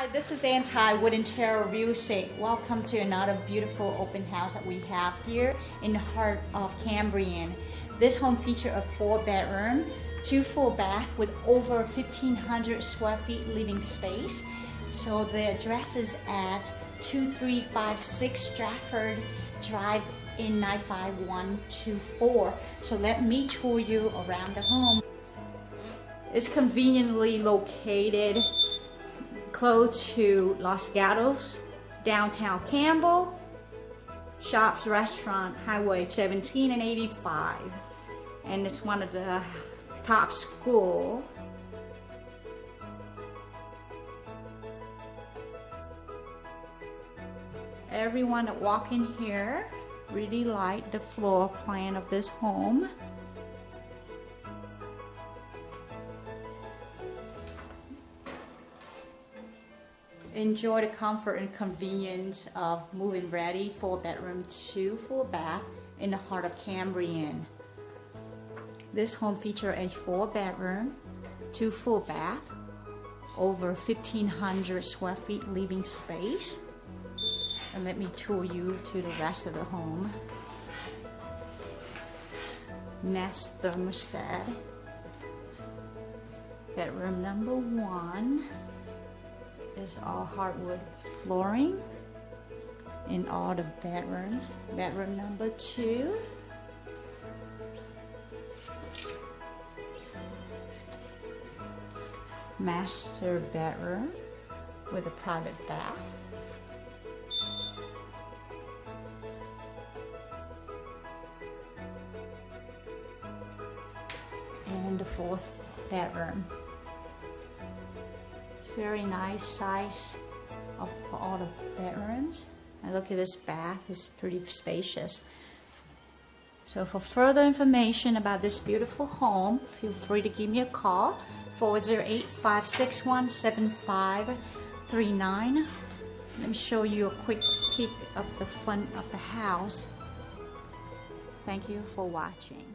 Hi, this is Anti-Wooden Terror Real Estate. Welcome to another beautiful open house that we have here in the heart of Cambrian. This home features a 4-bedroom, 2 full bath with over 1,500 square feet living space. So the address is at 2356 Stratford Drive in 95124. So let me tour you around the home. It's conveniently located close to Los Gatos, downtown Campbell, shops, restaurant, Highway 17 and 85. And it's one of the top school. Everyone that walk in here really like the floor plan of this home. Enjoy the comfort and convenience of move-in ready 4-bedroom, 2 full bath in the heart of Cambrian. This home features a 4-bedroom, 2 full bath, over 1,500 square feet living space. And let me tour you to the rest of the home. Nest thermostat. Bedroom number 1 is all hardwood flooring in all the bedrooms. Bedroom number 2. Master bedroom with a private bath. And the 4th bedroom. Very nice size for all the bedrooms. And look at this bath, it's pretty spacious. So for further information about this beautiful home, feel free to give me a call, 408-561-7539. Let me show you a quick peek of the front of the house. Thank you for watching.